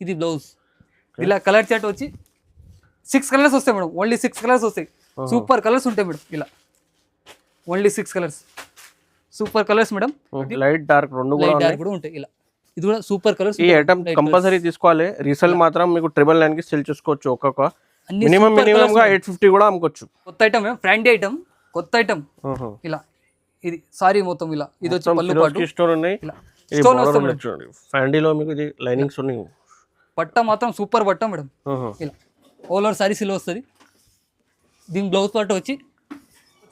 ఇది బ్లౌజ్. ఇలా colour chart వచ్చి 6 కలర్స్ వస్తాయి మేడం. ఓన్లీ 6 కలర్స్ వస్తాయి. సూపర్ కలర్స్ ఉంటాయి మేడం. ఇలా only 6 colours super colours madam. Light dark రెండు కూడా ఉంటాయి. ఇలా ఇది కూడా సూపర్ కలర్స్. ఈ ఐటమ్ కంపల్సరీ తీసుకోవాలి. రీసేల్ మాత్రం మీకు 999 కి సెల్ చేసుకోవచ్చు. ఒక్కొక్క మినిమం గా 850 కూడా అమ్ముకోవచ్చు. కొత్త ఐటమ్ మేడం, ఫ్రాండీ ఐటమ్, కొత్త ఐటమ్. ఇలా ఇది సారీ మొత్తం ఇలా. ఇది వచ్చి పళ్ళు పాటు స్టోన్ ఉన్నాయి. స్టోన్ వస్తుంది చూడండి. ఫ్రాండీలో మీకు ఇది లైనింగ్స్ ఉన్నాయి. పట్ట మాత్రం సూపర్ పట్ట మేడం. ఇలా ఆల్ ఓవర్ సారీస్ ఇలా వస్తుంది. దీని బ్లౌజ్ పార్ట్ వచ్చి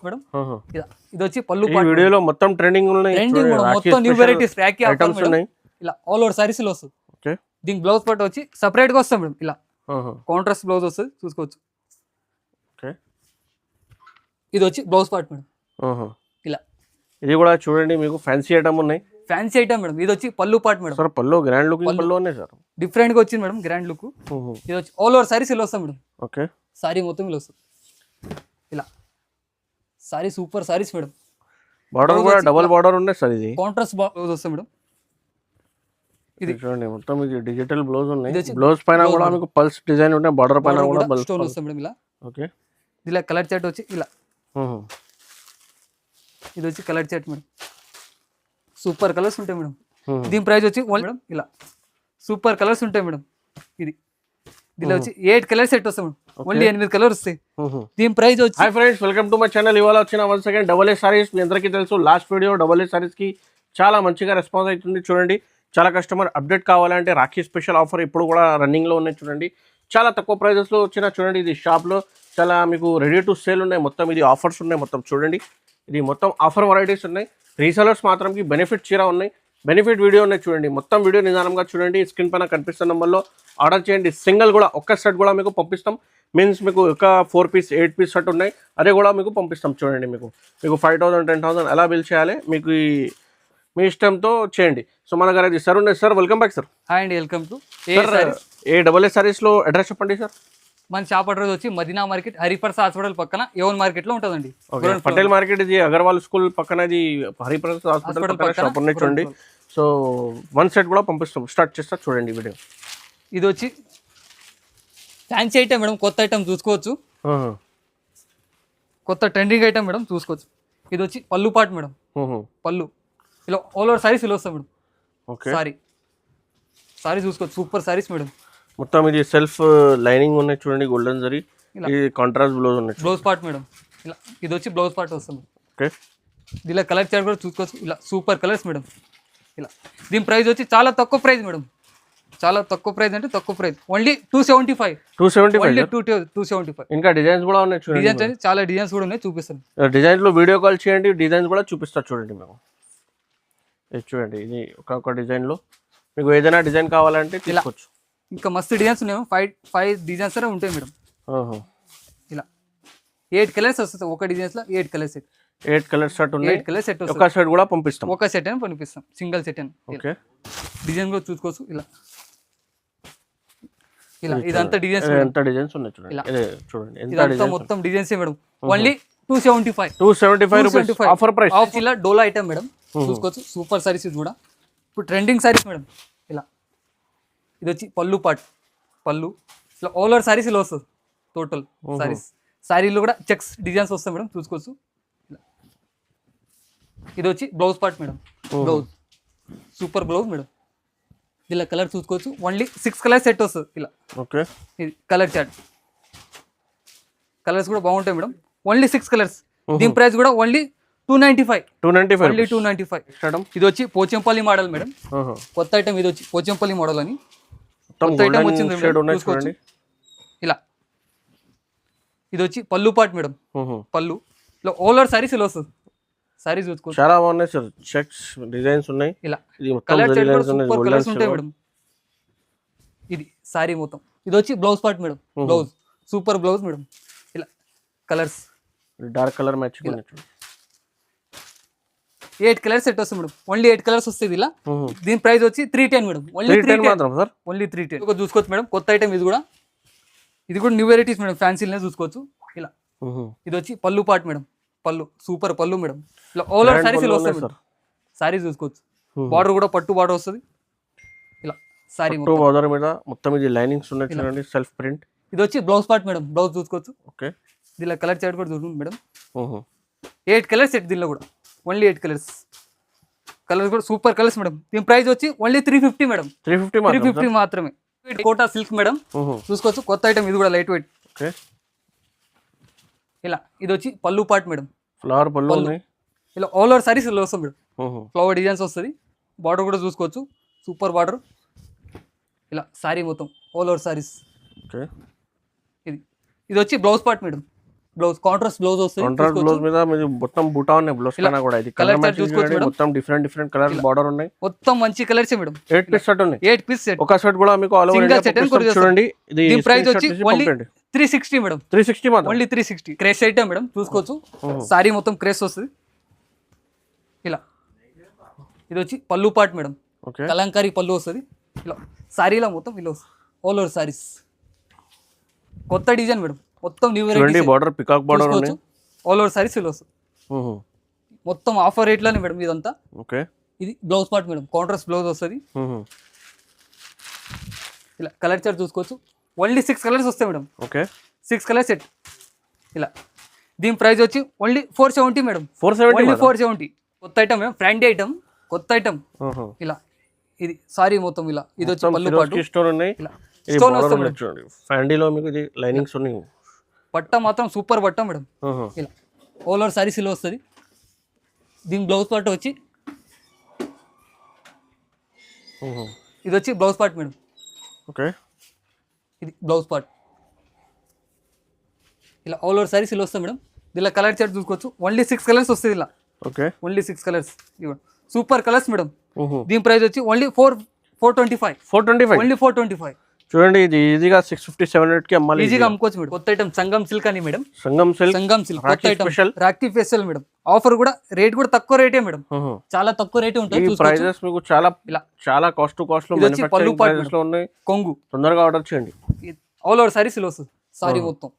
మేడం ఇలా. ఇది వచ్చి పళ్ళు పాటు. వీడియోలో మొత్తం ట్రెండింగ్ ఉన్నాయి. ట్రెండింగ్ మొత్తం న్యూ వెరైటీస్ రాఖీ ఐటమ్స్ ఉన్నాయి. ఇలా ఆల్ ఓవర్ సారీస్ ఇలా వస్తుంది. ఓకే. దీని బ్లౌజ్ పార్ట్ వచ్చి సెపరేట్ గా వస్తుంది మేడం. ఇలా కాంట్రాస్ట్ బ్లౌజ్ వస్తుంది, చూసుకోవచ్చు. ఓకే. ఇది వచ్చి బ్లౌజ్ పార్ట్ మేడం. ఇలా ఇది కూడా చూడండి, మీకు ఫ్యాన్సీ ఐటమ్ ఉన్నాయి. Fancy item madam. ఇది వచ్చి పళ్ళు పార్ట్ మేడం. సార్ పళ్ళు గ్రాండ్ లుక్ పళ్ళు ఉన్నాయి సార్. డిఫరెంట్ గా వచ్చింది మేడం, గ్రాండ్ లుక్. ఇది వచ్చి ఆల్ ఓవర్ సారీస్ ఇలా వస్తాయి మేడం. ఓకే. సారీ మొత్తం ఇలా వస్తుంది. ఇలా sorry super saris madam. Border కూడా డబుల్ బార్డర్ ఉన్నాయి సార్. ఇది కాంట్రాస్ట్ బ్లౌజ్ వస్తుంది మేడం. ఇది చూడండి, మొత్తం ఇది డిజిటల్ బ్లౌజ్ ఉన్నాయి. బ్లౌజ్ పైన కూడా మీకు పల్స్ డిజైన్ ఉంటాయి. బార్డర్ పైన కూడా స్టోన్ వస్తుంది మేడం. ఇలా ఓకే. ఇలా కలర్ చార్ట్ వచ్చి ఇలా. ఇది వచ్చి colour chart madam. Super colours ఉంటాయి మేడం. దీని ప్రైస్ వచ్చి మేడం ఇలా సూపర్ కలర్స్ ఉంటాయి మేడం. ఇది దీనిలో వచ్చి 8 కలర్ సెట్ వస్తాయి మేడం. ఓన్లీ 8 కలర్స్ వస్తాయి. దీని ప్రైస్ వచ్చి. Hi friends, welcome to my channel. ఇవాళ వచ్చిన once again double A sarees. మీ అందరికీ తెలుసు, last video double A sarees కి చాలా మంచిగా రెస్పాన్స్ అవుతుంది. చూడండి, చాలా కస్టమర్ అప్డేట్ కావాలంటే రాఖీ స్పెషల్ ఆఫర్ ఇప్పుడు కూడా రన్నింగ్లో ఉన్నాయి. చూడండి, చాలా తక్కువ ప్రైజెస్లో వచ్చిన. చూడండి, ఇది షాప్లో చాలా మీకు రెడీ టు సేల్ ఉన్నాయి. మొత్తం ఇది ఆఫర్స్ ఉన్నాయి. మొత్తం చూడండి, ఇది మొత్తం ఆఫర్ వెరైటీస్ ఉన్నాయి. రీసెలర్స్ మాత్రంకి బెనిఫిట్ చీర ఉన్నాయి, బెనిఫిట్ వీడియో ఉన్నాయి. చూడండి, మొత్తం వీడియో నిదానంగా చూడండి. స్క్రీన్ పైన కనిపిస్తున్న నెంబర్లో ఆర్డర్ చేయండి. సింగిల్ కూడా ఒక్క సెట్ కూడా మీకు పంపిస్తాం. మీన్స్ మీకు ఒక 4 పీస్ 8 పీస్ సెట్ ఉన్నాయి, అదే కూడా మీకు పంపిస్తాం. చూడండి, మీకు 5,000 10,000 ఎలా బిల్ చేయాలి మీకు మీ ఇష్టంతో చేయండి. సో మన దగ్గర సార్ ఉన్నాయి. Sir welcome back sir. Hi అండి, welcome to A double A సారీస్లో అడ్రస్ చెప్పండి సార్. మన షాప్ అడ్రస్ వచ్చి మదీనా మార్కెట్, హరిప్రసాద్ హాస్పిటల్ పక్కన ఏవన్ మార్కెట్ లో ఉంటుందండి. పటేల్ మార్కెట్ ఇది అగర్వాల్ స్కూల్ పక్కన, ఇది హరిప్రసాద్ హాస్పిటల్ పక్కన షాప్ ఉన్నాయి. చూడండి, సో 1 సెట్ కూడా పంపిస్తాం. స్టార్ట్ చేస్తా చూడండి వీడియో. ఇది వచ్చి ఫ్యాన్సీ ఐటమ్ మేడం, కొత్త ఐటమ్ చూసుకోవచ్చు. కొత్త ట్రెండింగ్ ఐటమ్ మేడం, చూసుకోవచ్చు. ఇది వచ్చి పళ్ళు పాట్ మేడం. పళ్ళు ఇలా ఆల్ ఓవర్ సారీస్ ఇలా వస్తాయి మేడం. ఓకే. సారీ చూసుకోవచ్చు, సూపర్ సారీస్ మేడం. మొత్తం ఇది సెల్ఫ్ లైనింగ్ ఉన్నాయి. చూడండి, గోల్డెన్ జరీ. ఇది కాంట్రాస్ట్ బ్లౌజ్ ఉన్నాయి. Blouse part madam. ఇలా ఇది వచ్చి బ్లౌజ్ పార్ట్ వస్తుంది. ఓకే. ఇలా కలర్ చార్ట్ కూడా చూసుకోవచ్చు. ఇలా సూపర్ కలర్స్ మేడం. ఇలా దీని ప్రైస్ వచ్చి చాలా తక్కువ ప్రైస్ మేడం. చాలా తక్కువ ప్రైస్ అంటే తక్కువ ప్రైస్. ఓన్లీ 275. 275. ఇంకా డిజైన్స్ కూడా ఉన్నాయి. చూడండి, డిజైన్స్ అంటే చాలా డిజైన్స్ కూడా ఉన్నాయి, చూపిస్తాను. డిజైన్స్ లో వీడియో కాల్ చేయండి, డిజైన్స్ కూడా చూపిస్తా. చూడండి మేము ఇది చూడండి, ఇది ఒక్కొక్క డిజైన్ లో మీకు ఏదైనా డిజైన్ కావాలంటే తీసుకోవచ్చు. ఇంకా మస్తు డిజైన్స్ ఉన్నాయి. 5 డిజైన్స్ అనే ఉంటాయి మేడం. ఇలా 8 కలర్స్ వస్తాయి. ఒక డిజైన్స్ లో 8 కలర్స్. 8 కలర్స్ సెట్ ఉన్నాయి. 8 కలర్స్ సెట్ వస్తాయి. ఒక సెట్ కూడా పంపిస్తాం. ఒక సెట్ అని పంపిస్తాం, సింగిల్ సెట్ అని. ఓకే. డిజైన్ కూడా చూసుకోవచ్చు. ఇలా ఇలా ఇదంతా డిజైన్స్. ఎంత డిజైన్స్ ఉన్నాయి చూడండి. చూడండి, ఇదంతా మొత్తం designs madam. Only 275. 275 rupees offer price. Of ఇలా డోలా ఐటమ్ మేడం, చూసుకోవచ్చు. సూపర్ సారీస్ ఇది కూడా ఇప్పుడు ట్రెండింగ్ సారీస్ మేడం. ఇలా ఇది వచ్చి పళ్ళు పాట్. పళ్ళు ఇలా ఆల్ ఓవర్ సారీస్ ఇలా వస్తుంది. టోటల్ సారీస్. సారీలో కూడా చెక్స్ డిజైన్స్ వస్తాయి మేడం, చూసుకోవచ్చు. ఇది వచ్చి blouse part madam. Blouse super blouse madam. ఇలా కలర్ చూసుకోవచ్చు. ఓన్లీ 6 కలర్స్ సెట్ వస్తుంది. ఇలా ఓకే. ఇది కలర్ చార్ట్. కలర్స్ కూడా బాగుంటాయి మేడం. Only 6 colours. దీని ప్రైస్ కూడా ఓన్లీ 295. ఓన్లీ 295. ఇది వచ్చి పోచంపల్లి మోడల్ మేడం. కొత్త ఐటమ్. ఇది వచ్చి పోచంపల్లి మోడల్ అని కొత్త ఐటమ్ వచ్చింది. చూసుకోవచ్చు. ఇలా ఇది వచ్చి పళ్ళు పాట్ మేడం. పళ్ళు ఇలా ఆల్ ఓవర్ సారీస్ ఇలా వస్తుంది. సారీస్ చూసుకోవచ్చు, చాలా బాగున్నాయి సార్. చెక్స్ డిజైన్స్ ఉన్నాయి. ఇలా కలర్ చార్ట్ కూడా సూపర్ కలర్స్ ఉంటాయి మేడం. ఇది సారీ మొత్తం. ఇది వచ్చి blouse part madam. Blouse super blouse madam. ఇలా colours dark colour match. 8 colours set వస్తుంది మేడం. ఓన్లీ 8 కలర్స్ వస్తుంది. ఇలా దీని ప్రైస్ వచ్చి 310 మేడం. ఓన్లీ 310 చూసుకోవచ్చు మేడం. కొత్త ఐటమ్ ఇది కూడా. ఇది కూడా న్యూ వెరైటీస్ మేడం, ఫ్యాన్సీలనే చూసుకోవచ్చు. ఇలా ఇది వచ్చి పళ్ళు పార్ట్ మేడం. పళ్ళు సూపర్ పళ్ళు మేడం. ఇలా ఆల్ ఓవర్ సారీస్ ఇలా వస్తాయి మేడం. సారీస్ చూసుకోవచ్చు. బార్డర్ కూడా పట్టు బార్డర్ వస్తుంది. ఇలా సారీ టూ బార్డర్ మీద మొత్తం ఇది లైనింగ్స్ ఉన్నాయి చూడండి, సెల్ఫ్ ప్రింట్. ఇది వచ్చి బ్లౌజ్ పార్ట్ మేడం, బ్లౌజ్ చూసుకోవచ్చు. ఓకే, దీనిలో కలర్ చార్ట్ కూడా చూడండి మేడం. 8 కలర్స్ సెట్ దీనిలో కూడా, ఓన్లీ 8 కలర్స్. కలర్స్ కూడా సూపర్ కలర్స్ మేడం. దీని ప్రైస్ వచ్చి ఓన్లీ 350 మేడం. 350 మాత్రమే. కోటా సిల్క్ మేడం, చూసుకోవచ్చు. కొత్త ఐటమ్ ఇది కూడా, లైట్ వెయిట్. ఓకే, ఇలా ఇది వచ్చి పళ్ళు పార్ట్ మేడం, ఫ్లవర్ పళ్ళు ఉన్నాయి. ఇలా ఆల్ ఓవర్ సారీస్ ఇలా వస్తుంది మేడం, ఫ్లవర్ డిజైన్స్ వస్తుంది. బార్డర్ కూడా చూసుకోవచ్చు, సూపర్ బార్డర్. ఇలా సారీ మొత్తం ఆల్ ఓవర్ సారీస్. ఓకే, ఇది వచ్చి blouse part madam, blouse contrast blouse వస్తుంది. కాంట్రాస్ట్ బ్లౌజ్ మీద మీరు మొత్తం బూటా ఉన్నాయి బ్లౌజ్ పైన కూడా. ఇది కలర్ మ్యాచ్ చూసుకోవచ్చు మేడం, మొత్తం డిఫరెంట్ కలర్ బార్డర్ ఉన్నాయి. మొత్తం మంచి కలర్స్ మేడం. 8 పీస్ సెట్ ఉన్నాయి. 8 పీస్ సెట్. ఒక సెట్ కూడా మీకు ఆల్ ఓవర్ ఇండియా చూడండి. ఇది ప్రైస్ వచ్చి ఓన్లీ 360 మేడం. 360 మాత్రం, ఓన్లీ 360. క్రేస్ ఐటమ్ మేడం, చూసుకోవచ్చు. సారీ మొత్తం క్రేస్ వస్తుంది. ఇలా ఇది వచ్చి పళ్ళు పార్ట్ మేడం, కలంకారీ పళ్ళు వస్తుంది. ఇలా సారీలో మొత్తం ఇలా వస్తుంది, ఆల్ ఓవర్ సారీస్. కొత్త డిజైన్ మేడం, మొత్తం new variety. Border peacock border ఉంది, ఆల్ ఓవర్ సారీస్ ఇలా వస్తుంది. మొత్తం ఆఫర్ రేట్ లోనే మేడం ఇదంతా. ఓకే, ఇది blouse part madam, contrast blouse వస్తుంది. ఇలా కలర్ చార్ట్ చూసుకోవచ్చు. ఓన్లీ 6 కలర్స్ వస్తాయి మేడం. Okay, 6 colour set. ఇలా దీని ప్రైస్ వచ్చి ఓన్లీ 470 మేడం. 470. కొత్త ఐటమ్ మేడం, ఫ్రాండీ ఐటమ్, కొత్త ఐటమ్. ఇలా ఇది సారీ మొత్తం ఇలా. ఇది వచ్చి పళ్ళు పాటు స్టోన్ ఉన్నాయి. ఇలా స్టోన్ వస్తుంది మేడం. చూడండి, ఫ్రాండీలో మీకు ఇది లైనింగ్స్ ఉన్నాయి. పట్ట మాత్రం సూపర్ పట్ట మేడం. ఇలా ఆల్ ఓవర్ సారీస్ ఇలా వస్తుంది. దీని బ్లౌజ్ పార్ట్ వచ్చి ఇది వచ్చి బ్లౌజ్ పార్ట్ మేడం. ఓకే, ఇది బ్లౌజ్ పార్ట్. ఇలా ఆల్ ఓవర్ సారీస్ ఇలా వస్తాయి మేడం. ఇలా కలర్ చార్ట్ చూసుకోవచ్చు. ఓన్లీ 6 కలర్స్ వస్తుంది ఇలా. Okay, only 6 colours. ఇవ్వండి, సూపర్ కలర్స్ మేడం. దీని ప్రైస్ వచ్చి ఓన్లీ 425. 425. ఓన్లీ 425. చూడండి, ఇది ఈజీగా 650 700 కి అమ్మాలి. ఈజీగా అమ్ముకోవచ్చు మేడం. కొత్త ఐటమ్ సంగం సిల్క్ అని మేడం. సంగం సిల్క్ కొత్త item, Rakhi special madam. Offer కూడా, రేట్ కూడా తక్కువ రేటే మేడం, చాలా తక్కువ రేటే ఉంటుంది. ప్రైజెస్ మీకు చాలా కాస్ట్ లో మ్యానుఫ్యాక్చరింగ్ ప్రైజెస్ లో ఉన్నాయి. కొంగు తొందరగా ఆర్డర్ చేయండి. ఆల్ ఓవర్ సారీస్ ఇలా వస్తుంది. సారీ మొత్తం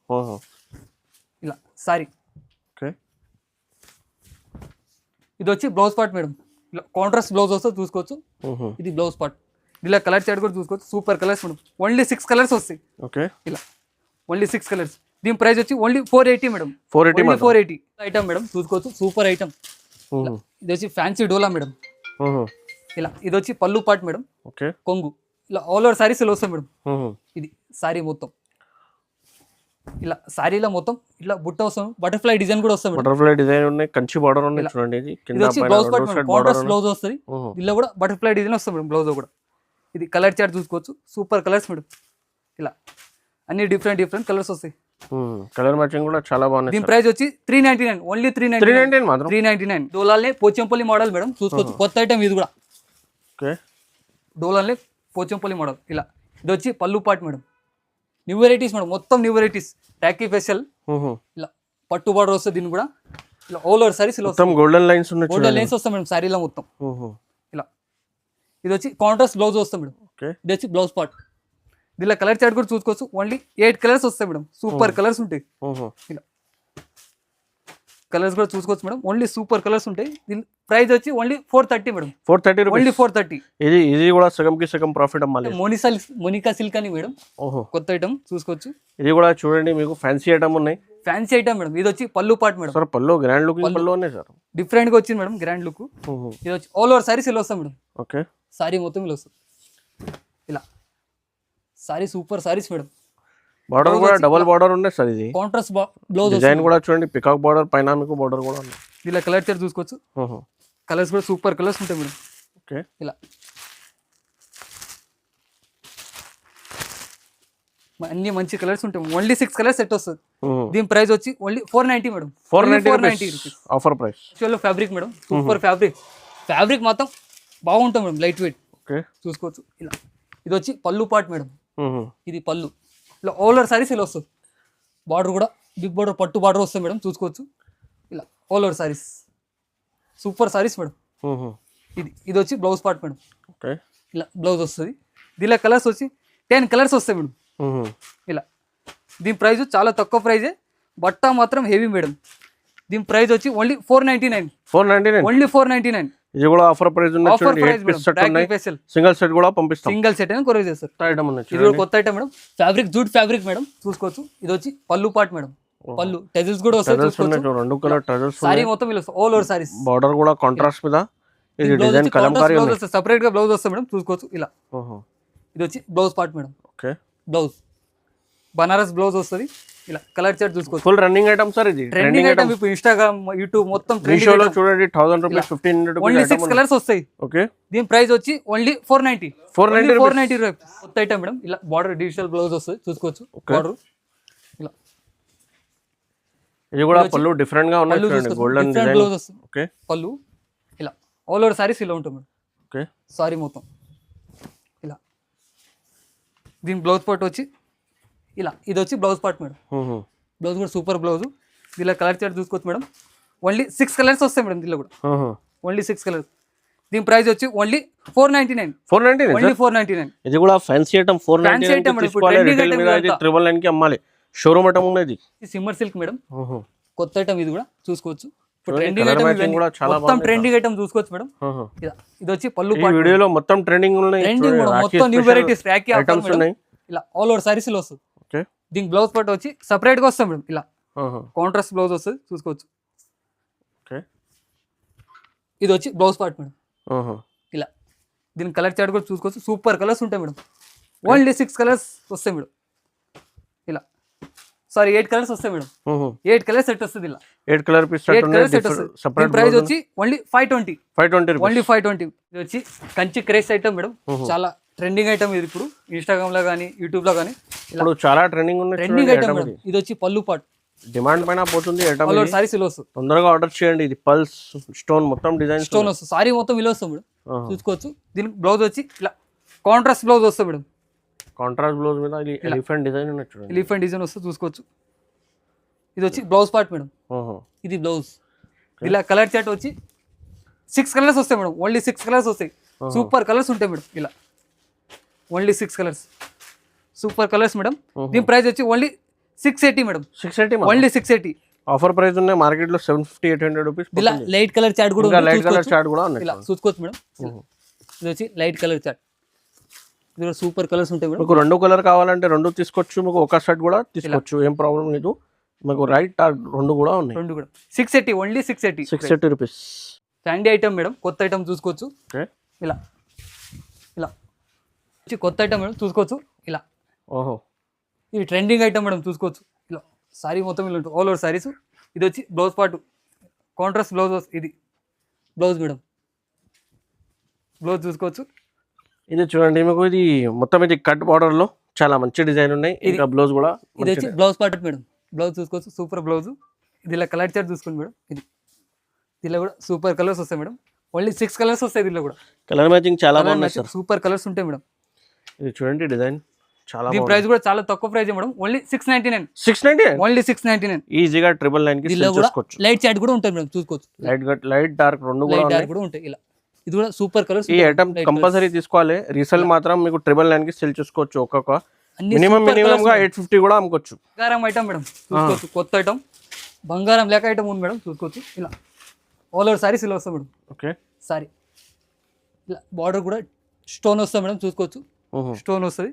ఇలా సారీ. ఓకే, ఇది వచ్చి బ్లౌజ్ పార్ట్ మేడం. ఇలా కాంట్రాస్ట్ బ్లౌజ్ వస్తుంది, చూసుకోవచ్చు. ఇది బ్లౌజ్ పార్ట్. ఇలా కలర్ చార్ట్ కూడా చూసుకోవచ్చు. Super colours madam. Only 6 colours వస్తాయి. ఓకే, ఇలా ఓన్లీ 6 కలర్స్. దీని ప్రైస్ వచ్చి ఓన్లీ 480 మేడం. 480 ఐటమ్ మేడం, చూసుకోవచ్చు. Super item. ఇది వచ్చి ఫ్యాన్సీ డోలా మేడం. ఇలా ఇది వచ్చి పళ్ళు పార్ట్ మేడం. ఓకే, కొంగు. ఇలా ఆల్ ఓవర్ సారీస్ ఇలా వస్తాయి మేడం. ఇది సారీ మొత్తం. ఇలా సారీలో మొత్తం ఇట్లా బుట్ట వస్తాం. బటర్ఫ్లై డిజైన్ కూడా వస్తుంది. బటర్ఫ్లై డిజైన్ ఉన్నాయి, కంచి బార్డర్ ఉన్నాయి చూడండి. ఇది కింద పైన blouse part madam, contrast blouse వస్తుంది. ఇలా కూడా బటర్ఫ్లై డిజైన్ వస్తుంది మేడం, బ్లౌజ్ కూడా. ఇది కలర్ చార్ట్ చూసుకోవచ్చు. Super colours madam. ఇలా అన్ని డిఫరెంట్ కలర్స్ వస్తాయి. కలర్ మ్యాచింగ్ కూడా చాలా బాగుంది. దీని ప్రైస్ వచ్చి 399. ఓన్లీ 399 మాత్రం. 399. డోలాలే పోచంపల్లి మోడల్ మేడం, చూసుకోవచ్చు. కొత్త ఐటమ్ ఇది కూడా. ఓకే, డోలాలే పోచంపల్లి మోడల్. ఇలా ఇది వచ్చి పళ్ళు part madam. New varieties madam, మొత్తం న్యూ వెరైటీస్. రాఖీ స్పెషల్. ఇలా పట్టు బార్డర్ వస్తుంది. దీన్ని కూడా ఇలా ఆల్ ఓవర్ సారీస్ ఇలా మొత్తం గోల్డెన్ లైన్స్ ఉన్నాయి. గోల్డెన్ లైన్స్ వస్తాయి మేడం సారీలో మొత్తం. ఇలా ఇది వచ్చి కాంట్రాస్ట్ బ్లౌజ్ వస్తుంది మేడం. ఇది వచ్చి బ్లౌజ్ పార్ట్. దీనిలో కలర్ చార్ట్ కూడా చూసుకోవచ్చు. ఓన్లీ 8 కలర్స్ వస్తాయి మేడం. సూపర్ కలర్స్ ఉంటాయి. ఇలా కలర్స్ కూడా చూసుకోవచ్చు మేడం. ఓన్లీ సూపర్ కలర్స్ ఉంటాయి. దీని ప్రైస్ వచ్చి ఓన్లీ 430 మేడం. 430. ఓన్లీ 430. ఇది కూడా సగంకి సగం ప్రాఫిట్ అమ్మాలి. మోనికా సిల్క్ అని మేడం, కొత్త ఐటమ్, చూసుకోవచ్చు. ఇది కూడా చూడండి, మీకు ఫ్యాన్సీ ఐటమ్ ఉన్నాయి. Fancy item madam. ఇది వచ్చి పళ్ళు పార్ట్ మేడం. సార్ పళ్ళు గ్రాండ్ లుక్ పళ్ళు ఉన్నాయి సార్. డిఫరెంట్ గా వచ్చింది మేడం, గ్రాండ్ లుక్. ఇది వచ్చి ఆల్ ఓవర్ సారీస్ ఇలా వస్తాం మేడం. ఓకే, సారీ మొత్తం ఇలా వస్తుంది. ఇలా sorry super saris madam. Border కూడా డబుల్ బార్డర్ ఉన్నాయి సార్. ఇది కాంట్రాస్ట్ బ్లౌజ్ డిజైన్ కూడా చూడండి, పికాక్ బార్డర్ పైన మీకు బార్డర్ కూడా ఉంది. ఇలా కలర్ చార్ట్ చూసుకోవచ్చు. కలర్స్ కూడా సూపర్ కలర్స్ ఉంటాయి మేడం. ఓకే, ఇలా అన్ని మంచి కలర్స్ ఉంటాయి. ఓన్లీ 6 కలర్స్ సెట్ వస్తుంది. దీని ప్రైస్ వచ్చి only 490 madam. 490 rupees offer price. Fabric madam, super fabric మాత్రం బాగుంటుంది మేడం, లైట్ వెయిట్. ఓకే, చూసుకోవచ్చు. ఇలా ఇది వచ్చి పళ్ళు పార్ట్ మేడం. ఇది పళ్ళు. ఇలా ఆల్ ఓవర్ సారీస్ ఇలా వస్తుంది. బార్డర్ కూడా బిగ్ బార్డర్, పట్టు బార్డర్ వస్తుంది మేడం, చూసుకోవచ్చు. ఇలా all over saris, super saris madam. ఇది వచ్చి బ్లౌజ్ పార్ట్ మేడం. ఓకే, ఇలా బ్లౌజ్ వస్తుంది. దీనిలో కలర్స్ వచ్చి 10 కలర్స్ వస్తాయి మేడం. ఇలా దీని ప్రైస్ చాలా తక్కువ ప్రైజే, బట్ట మాత్రం హెవీ మేడం. దీని ప్రైస్ వచ్చి ఓన్లీ 499. ఓన్లీ 499. ఇది కూడా ఆఫర్ ప్రైస్ ఉంది ఆఫర్ చూడండి. ప్రైస్ 8 పీస్ సెట్ ఉన్నాయి. స్పెషల్ సింగిల్ సెట్ కూడా పంపిస్తాం. సింగిల్ సెట్ అని కొరియర్ చేస్తారు. కొత్త ఐటమ్ ఉంది ఇది కూడా కొత్త item madam. Fabric jute fabric madam చూసుకోవచ్చు. ఇది వచ్చి పళ్ళు పార్ట్ మేడం. పళ్ళు టెజల్స్ కూడా వస్తాయి చూసుకోవచ్చు. రెండు కలర్ టజల్స్ సారీ మొత్తం ఇలా ఆల్ ఓవర్ సారీస్. బార్డర్ కూడా కాంట్రాస్ట్ మీద ఇది డిజైన్ కలంకారీ ఉంది. సెపరేట్ గా బ్లౌజ్ వస్తుంది మేడం చూసుకోవచ్చు ఇలా. ఇది వచ్చి blouse part madam. Okay blouse Banaras blouse వస్తుంది ఇలా. కలర్ చార్ట్ చూసుకోవచ్చు. ఫుల్ రన్నింగ్ ఐటమ్ సార్ ఇది. ట్రెండింగ్ ఐటమ్ ఇప్పుడు ఇన్స్టాగ్రామ్ యూట్యూబ్ మొత్తం మీషోలో చూడండి 1000 రూపీస్ 1500 రూపీస్ ఓన్లీ 6 కలర్స్ వస్తాయి. ఓకే దీని ప్రైస్ వచ్చి ఓన్లీ 490 రూపీస్. కొత్త ఐటమ్ మేడం. ఇలా బార్డర్ డిజిటల్ బ్లౌజ్ వస్తుంది చూసుకోవచ్చు. బార్డర్ ఇలా. ఇది కూడా పళ్ళు డిఫరెంట్ గా ఉన్నాయి చూడండి. గోల్డెన్ డిజైన్ బ్లౌజ్ వస్తుంది. ఓకే పళ్ళు ఇలా ఆల్ ఓవర్ సారీస్ ఇలా ఉంటుంది మేడం. ఓకే సారీ మొత్తం ఇలా. దీని బ్లౌజ్ పార్ట్ వచ్చి ఇలా. ఇది వచ్చి బ్లౌజ్ పార్ట్ మేడం. బ్లౌజ్ కూడా సూపర్ బ్లౌజ్. దీనిలో కలర్ చార్ట్ చూసుకోవచ్చు మేడం. ఓన్లీ 6 కలర్స్ వస్తాయి మేడం దీనిలో కూడా. Only 6 colours. దీని ప్రైస్ వచ్చి ఓన్లీ 499 ఓన్లీ 499. ఇది కూడా ఫ్యాన్సీ ఐటమ్ 499 తీసుకోవాలి. రిటైల్ మీద ఇది 999 కి అమ్మాలి. షోరూమ్ ఐటమ్ ఉన్నది. సిమ్మర్ సిల్క్ మేడం. కొత్త ఐటమ్ ఇది కూడా చూసుకోవచ్చు. ట్రెండింగ్ ఐటమ్ కూడా చాలా మొత్తం ట్రెండింగ్ ఐటమ్ చూసుకోవచ్చు మేడం. ఇది వచ్చి పళ్ళు ఈ వీడియోలో మొత్తం ట్రెండింగ్ ఉన్నాయి. ట్రెండింగ్ మొత్తం న్యూ వెరైటీస్ రాఖీ ఐటమ్స్ ఉన్నాయి. ఇలా ఆల్ ఓవర్ సారీస్ లో వస్తుంది. ఓకే దీనికి బ్లౌజ్ పార్ట్ వచ్చి సెపరేట్ గా వస్తాం మేడం. ఇలా కాంట్రాస్ట్ బ్లౌజ్ వస్తుంది చూసుకోవచ్చు. ఓకే ఇది వచ్చి బ్లౌజ్ పార్ట్ మేడం. ఇలా. దీని కలర్ చార్ట్ కూడా చూసుకోవచ్చు. సూపర్ కలర్స్ ఉంటాయి మేడం. ఓన్లీ 6 కలర్స్ వస్తాయి మేడం. ఇలా సారీ 8 కలర్స్ వస్తాయి మేడం. 8 కలర్ సెట్ వస్తుంది ఇలా. 8 కలర్ పీస్ సెట్ ఉంది. సెపరేట్ ప్రైస్ వచ్చి ఓన్లీ 520 ఓన్లీ 520. ఇది వచ్చి కంచి క్రేస్ ఐటమ్ మేడం. చాలా ట్రెండింగ్ ఐటమ్ ఇది. ఇప్పుడు ఇన్స్టాగ్రామ్ లో కానీ యూట్యూబ్ లో కానీ ఇప్పుడు చాలా ట్రెండింగ్ ఉంది. Trending item madam. ఇది వచ్చి పళ్ళు పార్ట్. డిమాండ్ పైన పోతుంది ఐటమ్. ఆల్ ఓవర్ సారీస్ ఇలా వస్తుంది. తొందరగా ఆర్డర్ చేయండి. ఇది పల్స్ స్టోన్ మొత్తం డిజైన్ స్టోన్ వస్తుంది. సారీ మొత్తం ఇలా వస్తుంది మేడం చూసుకోవచ్చు. దీనికి బ్లౌజ్ వచ్చి ఇలా కాంట్రాస్ట్ బ్లౌజ్ వస్తుంది మేడం. కాంట్రాస్ట్ బ్లౌజ్ మీద ఇది ఎలిఫెంట్ డిజైన్ ఉన్నట్టు చూడండి. ఎలిఫెంట్ డిజైన్ వస్తుంది చూసుకోవచ్చు. ఇది వచ్చి బ్లౌజ్ పార్ట్ మేడం. ఇది బ్లౌజ్. ఇలా కలర్ చార్ట్ వచ్చి 6 కలర్స్ వస్తాయి మేడం. ఓన్లీ 6 కలర్స్ వస్తాయి. సూపర్ కలర్స్ ఉంటాయి మేడం. ఇలా only 6 colours super colours madam. దీని ప్రైస్ వచ్చి only 680 madam. 680 only 680. Offer price ఉన్నాయి మార్కెట్ లో 750 800 రూపీస్. ఇలా లైట్ కలర్ చార్ట్ కూడా ఉంది. లైట్ కలర్ చార్ట్ కూడా ఉంది. ఇలా చూసుకోవచ్చు మేడం. ఇది వచ్చి లైట్ కలర్ చార్ట్. ఇది కూడా సూపర్ కలర్స్ ఉంటాయి మేడం. మీకు 2 కలర్ కావాలంటే 2 తీసుకోవచ్చు. మీకు ఒక షర్ట్ కూడా తీసుకోవచ్చు. ఏం ప్రాబ్లం లేదు. మీకు రైట్ 2 కూడా ఉన్నాయి. 2 కూడా 680 only 680 rupees. Sandy item madam. కొత్త ఐటమ్ చూసుకోవచ్చు. ఇలా ఇలా కొత్త ఐటమ్ మేడం చూసుకోవచ్చు. ఇలా ఇది ట్రెండింగ్ ఐటమ్ మేడం చూసుకోవచ్చు. ఇలా సారీ మొత్తం ఇలా ఉంటుంది. All over saris. ఇది వచ్చి బ్లౌజ్ పార్ట్ కాంట్రాస్ట్ బ్లౌజ్. ఇది బ్లౌజ్ మేడం. బ్లౌజ్ చూసుకోవచ్చు. ఇది చూడండి మీకు ఇది మొత్తం ఇది కట్ బార్డర్ లో చాలా మంచి డిజైన్ ఉన్నాయి. ఇంకా బ్లౌజ్ కూడా ఇది వచ్చి బ్లౌజ్ పార్ట్ మేడం. బ్లౌజ్ చూసుకోవచ్చు. Super blouse. ఇది ఇలా కలర్ చార్ట్ చూసుకోండి మేడం. ఇది దీనిలో కూడా సూపర్ కలర్స్ వస్తాయి మేడం. ఓన్లీ 6 కలర్స్ వస్తాయి దీనిలో కూడా. కలర్ మ్యాచింగ్ చాలా బాగుంది సార్. సూపర్ కలర్స్ ఉంటాయి మేడం. ఇది చూడండి డిజైన్ చాలా దీని ప్రైస్ కూడా చాలా తక్కువ ప్రైస్ మేడం. Only 699 only 699. ఈజీగా 999 కి సేల్ చేసుకోవచ్చు. లైట్ చార్ట్ కూడా ఉంటుంది మేడం చూసుకోవచ్చు. లైట్ డార్క్ రెండు కూడా ఉంటాయి. ఇలా ఇది కూడా సూపర్ కలర్స్. ఈ ఐటమ్ కంపల్సరీ తీసుకోవాలి. రీసేల్ మాత్రం మీకు 999 కి సేల్ చేసుకోవచ్చు. ఒక్కొక్క మినిమం గా 850 కూడా అమ్ముకోవచ్చు. బంగారం ఐటమ్ మేడం చూసుకోవచ్చు. కొత్త ఐటమ్ బంగారం లేక ఐటమ్ ఉంది మేడం చూసుకోవచ్చు. ఇలా ఆల్ ఓవర్ సారీస్ ఇలా వస్తాయి మేడం. ఓకే సారీ ఇలా బార్డర్ కూడా స్టోన్ వస్తుంది మేడం చూసుకోవచ్చు. స్టోన్ వస్తుంది.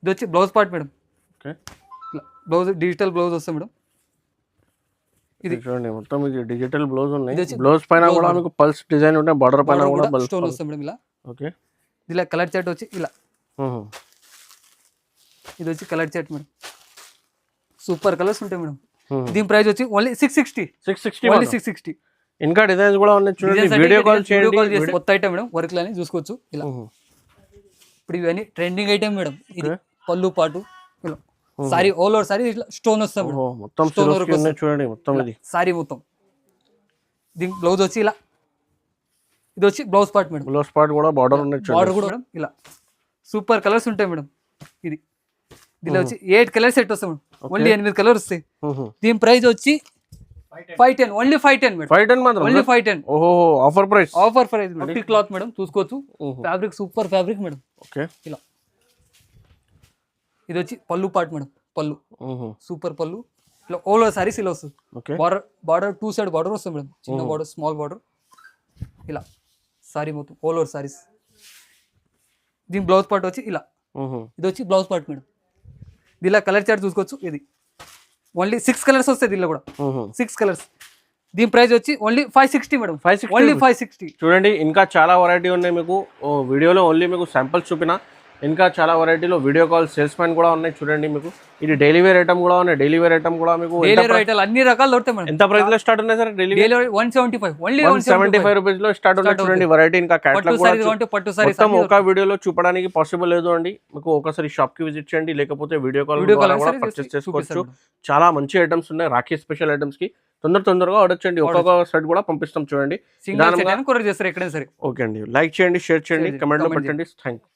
ఇది వచ్చి బ్లౌజ్ పార్ట్ మేడం. ఓకే ఇలా బ్లౌజ్ డిజిటల్ బ్లౌజ్ వస్తుంది మేడం. ఇది చూడండి మొత్తం ఇది డిజిటల్ బ్లౌజ్ ఉన్నాయి. బ్లౌజ్ పైన కూడా మీకు పల్స్ డిజైన్ ఉంటాయి. బార్డర్ పైన కూడా స్టోన్ వస్తుంది మేడం. ఇలా ఓకే ఇలా కలర్ చార్ట్ వచ్చి ఇలా. ఇది వచ్చి colour chart madam. Super colours ఉంటాయి మేడం. దీని ప్రైస్ వచ్చి ఓన్లీ 660 ఓన్లీ 660. ఇంకా డిజైన్స్ కూడా ఉన్నాయి చూడండి. వీడియో కాల్ చేయండి. కొత్త ఐటమ్ మేడం. వర్క్ లాని చూసుకోవచ్చు. ఇలా ఇప్పుడు ఇవన్నీ ట్రెండింగ్ ఐటమ్ మేడం. ఇది పళ్ళు పాటు ఇలా సారీ ఆల్ ఓవర్ సారీ ఇట్లా స్టోన్ వస్తాం మేడం. మొత్తం స్టోన్ వర్క్ ఉంది చూడండి. మొత్తం ఇది సారీ మొత్తం. దీని బ్లౌజ్ వచ్చి ఇలా. ఇది వచ్చి blouse part madam. Blouse part కూడా బార్డర్ ఉన్నాయి చూడండి. బార్డర్ కూడా మేడం. ఇలా సూపర్ కలర్స్ ఉంటాయి మేడం. ఇది దీనిలో వచ్చి 8 కలర్ సెట్ వస్తాయి మేడం. ఓన్లీ 8 కలర్ వస్తాయి. దీని ప్రైస్ వచ్చి 510 ఓన్లీ 510 మేడం. 510 మాత్రం ఓన్లీ 510. ఓహో offer price madam. Cloth madam చూసుకోవచ్చు. Fabric super fabric madam. Okay ఇలా ఇది వచ్చి పళ్ళు పార్ట్ మేడం. పళ్ళు సూపర్ పళ్ళు. ఇలా ఆల్ ఓవర్ సారీస్ ఇలా వస్తుంది. బార్డర్ 2 సైడ్ బార్డర్ వస్తుంది మేడం. చిన్న బార్డర్ స్మాల్ బార్డర్ ఇలా సారీ మొత్తం ఆల్ ఓవర్ సారీస్. దీని బ్లౌజ్ పార్ట్ వచ్చి ఇలా, ఇది వచ్చి బ్లౌజ్ పార్ట్ మేడం. దీనిలో కలర్ చార్ట్ చూసుకోవచ్చు. ఇది ఓన్లీ 6 కలర్స్ వస్తాయి దీనిలో కూడా, 6 కలర్స్. దీని ప్రైస్ వచ్చి ఓన్లీ 560 మేడం, 560 ఓన్లీ 560. చూడండి ఇంకా చాలా వెరైటీ ఉన్నాయి మీకు. వీడియోలో ఓన్లీ మీకు శాంపిల్స్ చూపిన, ఇంకా చాలా వెరైటీలో వీడియో కాల్ సేల్స్ మ్యాన్ కూడా ఉన్నాయి. చూడండి మీకు ఇది డైలీ వేర్ ఐటమ్ కూడా ఉన్నాయి. డైలీ వేర్ ఐటమ్ కూడా మీకు అన్ని రకాలు దొరుకుతాయి మేడం. ఎంత ప్రైస్ లో స్టార్ట్ ఉన్నాయి సార్? డైలీ 175 ఓన్లీ 175 రూపీస్ లో స్టార్ట్ ఉన్నాయి. చూడండి వెరైటీ ఇంకా క్యాటలాగ్ కూడా పట్టు సారీస్ మొత్తం ఒక వీడియోలో చూపడానికి పాసిబుల్ లేదు అండి. మీకు ఒకసారి షాప్ కి విజిట్ చేయండి, లేకపోతే వీడియో కాల్ ద్వారా కూడా పర్చేస్ చేసుకోవచ్చు. చాలా మంచి ఐటమ్స్ ఉన్నాయి రాఖీ స్పెషల్ ఐటమ్స్ కి. తొందరగా ఆర్డర్ చేయండి, ఒక్కొక్క సెట్ కూడా పంపిస్తాం. చూడండి సింగిల్ సెట్ అని కొరియర్ చేస్తారు ఎక్కడైనా సరే. ఓకే అండి, లైక్ చేయండి, షేర్ చేయండి, కమెంట్ లో పెట్టండి. Thank you.